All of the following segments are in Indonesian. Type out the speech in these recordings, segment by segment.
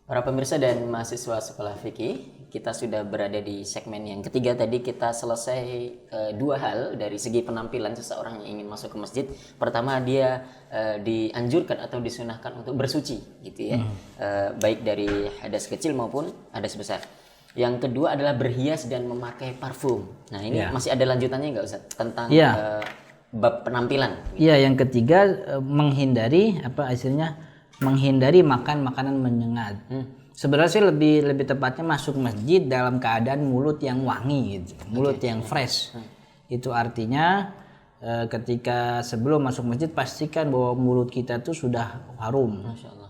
Para pemirsa dan mahasiswa Sekolah Fikih, kita sudah berada di segmen yang ketiga. Tadi kita selesai dua hal dari segi penampilan seseorang yang ingin masuk ke masjid. Pertama, dia dianjurkan atau disunahkan untuk bersuci, gitu ya, baik dari hadas kecil maupun hadas besar. Yang kedua adalah berhias dan memakai parfum. Nah ini masih ada lanjutannya nggak Ustaz tentang bab penampilan? Iya, yang ketiga menghindari menghindari makan makanan menyengat. Sebenarnya sih lebih tepatnya masuk masjid dalam keadaan mulut yang wangi gitu, mulut yang fresh. Itu artinya ketika sebelum masuk masjid pastikan bahwa mulut kita tuh sudah harum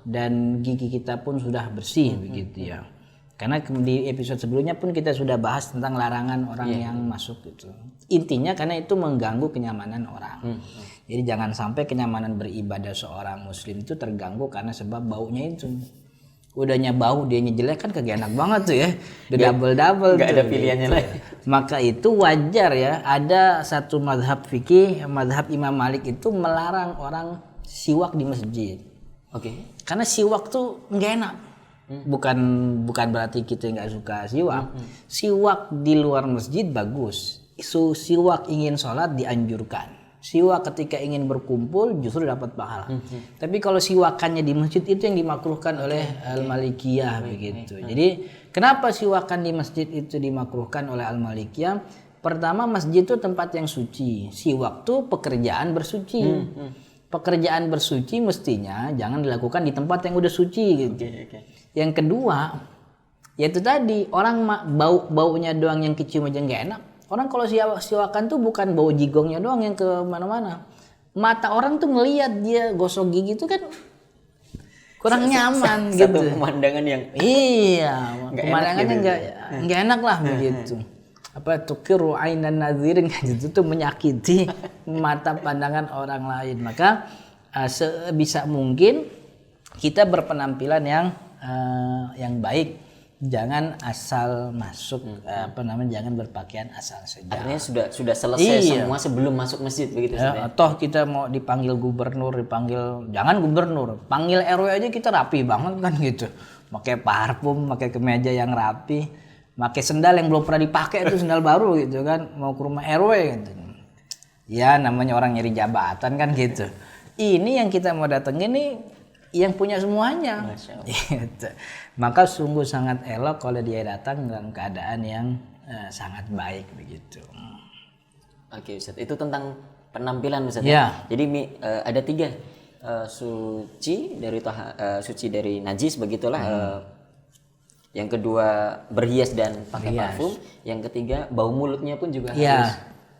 dan gigi kita pun sudah bersih begitu ya. Karena di episode sebelumnya pun kita sudah bahas tentang larangan orang yang masuk gitu. Intinya karena itu mengganggu kenyamanan orang. Jadi jangan sampai kenyamanan beribadah seorang muslim itu terganggu karena sebab baunya itu. Udahnya bau dianya jelek kan kagak enak banget tuh ya. Udah double-double Gak tuh, ada pilihannya gitu. lagi. Maka itu wajar ya. Ada satu madhab fikih, madhab Imam Malik itu melarang orang siwak di masjid. Karena siwak tuh nggak enak. Bukan berarti kita nggak suka siwak. Siwak di luar masjid bagus. Siwak ingin sholat dianjurkan. Siwak ketika ingin berkumpul justru dapat pahala. Tapi kalau siwakannya di masjid itu yang dimakruhkan oleh Al-Malikiyah begitu. Jadi kenapa siwakan di masjid itu dimakruhkan oleh Al-Malikiyah? Pertama, masjid itu tempat yang suci. Siwak itu pekerjaan bersuci. Pekerjaan bersuci mestinya jangan dilakukan di tempat yang udah suci gitu. Yang kedua, yaitu tadi orang baunya doang yang kecium aja nggak enak. Orang kalau siwakan tuh bukan bau jigongnya doang yang ke mana-mana. Mata orang tuh ngelihat dia gosok gigi tuh kan kurang nyaman gitu. Satu pemandangan yang pemandangannya nggak enak lah begitu. Apa tukiru ainan nadzirin gitu tuh menyakiti mata pandangan orang lain. Maka sebisa mungkin kita berpenampilan yang baik. Jangan asal masuk jangan berpakaian asal saja. Artinya sudah selesai semua sebelum masuk masjid begitu ya. Toh kita mau dipanggil gubernur, jangan gubernur, panggil RW aja kita rapi banget kan gitu. Pakai parfum, pakai kemeja yang rapi, pakai sendal yang belum pernah dipakai itu sendal baru gitu kan, mau ke rumah RW gitu. Ya namanya orang nyari jabatan kan gitu. Ini yang kita mau datengin nih yang punya semuanya. Gitu. Maka sungguh sangat elok kalau dia datang dalam keadaan yang sangat baik begitu. Oke Ustaz, itu tentang penampilan Ustaz. Jadi ada 3 suci dari najis begitulah. Yang kedua berhias dan pakai parfum. Yang ketiga bau mulutnya pun juga harus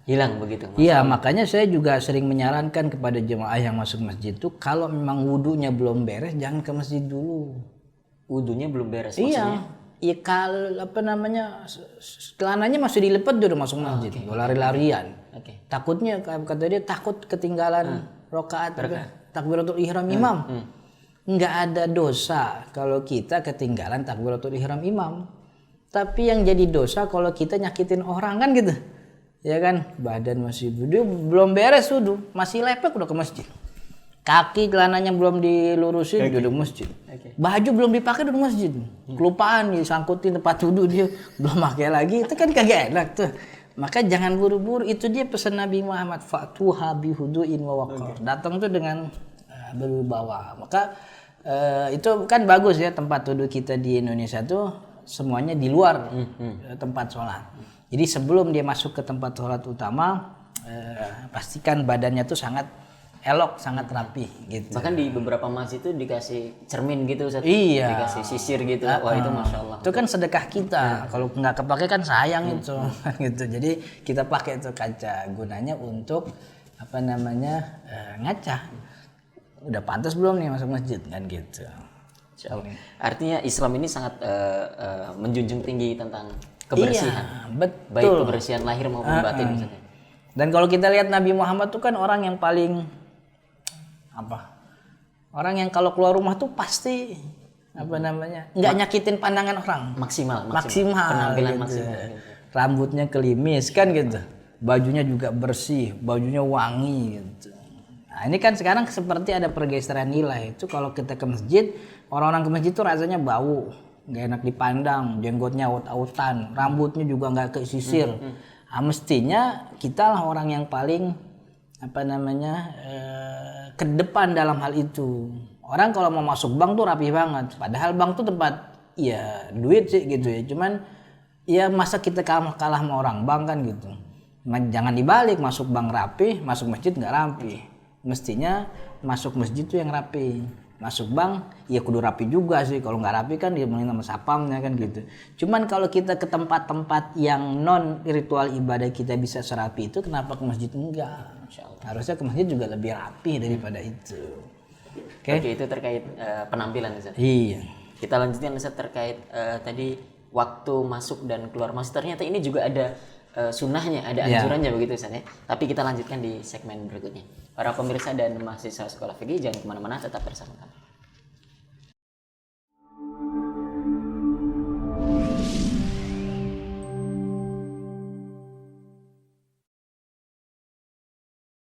hilang begitu. Iya, makanya saya juga sering menyarankan kepada jemaah yang masuk masjid itu kalau memang wudunya belum beres jangan ke masjid dulu. Wudunya belum beres maksudnya? Iya kalau celananya masih dilepet udah masuk masjid, lari-larian. Takutnya kata dia takut ketinggalan rakaat takbiratul ihram imam. Nggak ada dosa kalau kita ketinggalan takbiratul ihram imam. Tapi yang jadi dosa kalau kita nyakitin orang kan gitu. Ya kan, badan masih belum beres wudu, masih lepek udah ke masjid. Kaki celananya belum dilurusin udah masjid. Baju belum dipakai udah masjid. Kelupaan disangkutin tempat wudu dia belum pakai lagi, itu kan kagak enak tuh. Maka jangan buru-buru, itu dia pesan Nabi Muhammad, fatuha bihuduin wa waqar. Datang tuh dengan berwibawa. Maka itu kan bagus ya tempat wudu kita di Indonesia tuh semuanya di luar tempat sholat. Jadi sebelum dia masuk ke tempat sholat utama, pastikan badannya tuh sangat elok, sangat rapi gitu. Bahkan di beberapa masjid itu dikasih cermin gitu Ustaz. Dikasih sisir gitu. Wah itu Masya Allah. Itu kan sedekah kita. Kalau nggak kepake kan sayang itu. Gitu. Jadi kita pakai itu kaca. Gunanya untuk ngaca. Udah pantas belum nih masuk masjid kan gitu. Artinya Islam ini sangat menjunjung tinggi tentang kebersihan. Betul. Baik kebersihan lahir maupun batin maksudnya. Dan kalau kita lihat Nabi Muhammad tuh kan orang yang paling orang yang kalau keluar rumah tuh pasti nggak nyakitin pandangan orang. Maksimal. Penampilan gitu. Maksimal. Rambutnya kelimis kan gitu. Bajunya juga bersih, bajunya wangi gitu. Nah, ini kan sekarang seperti ada pergeseran nilai. Itu kalau kita ke masjid, Orang-orang ke masjid tuh rasanya bau, nggak enak dipandang, jenggotnya aut-autan, rambutnya juga nggak kesisir. Nah, mestinya kita lah orang yang paling ke depan dalam hal itu. Orang kalau mau masuk bank tuh rapi banget, padahal bank tuh tempat ya duit sih gitu ya. Cuman ya masa kita kalah sama orang bank kan gitu. Jangan dibalik, masuk bank rapi, masuk masjid nggak rapi. Mestinya masuk masjid tuh yang rapi, masuk bank ya kudu rapi juga sih. Kalau nggak rapi kan dia mulai sama sapamnya kan gitu. Cuman kalau kita ke tempat-tempat yang non ritual ibadah kita bisa serapi itu, kenapa ke masjid enggak? Harusnya ke masjid juga lebih rapi daripada itu. Oke, itu terkait penampilan Ustaz. Iya. Kita lanjutkan Ustaz terkait tadi waktu masuk dan keluar masjid. Ternyata ini juga ada sunnahnya, ada anjurannya begitu Ustaz ya. Tapi kita lanjutkan di segmen berikutnya. Para pemirsa dan mahasiswa Sekolah Fikih jangan kemana-mana, tetap bersama kami.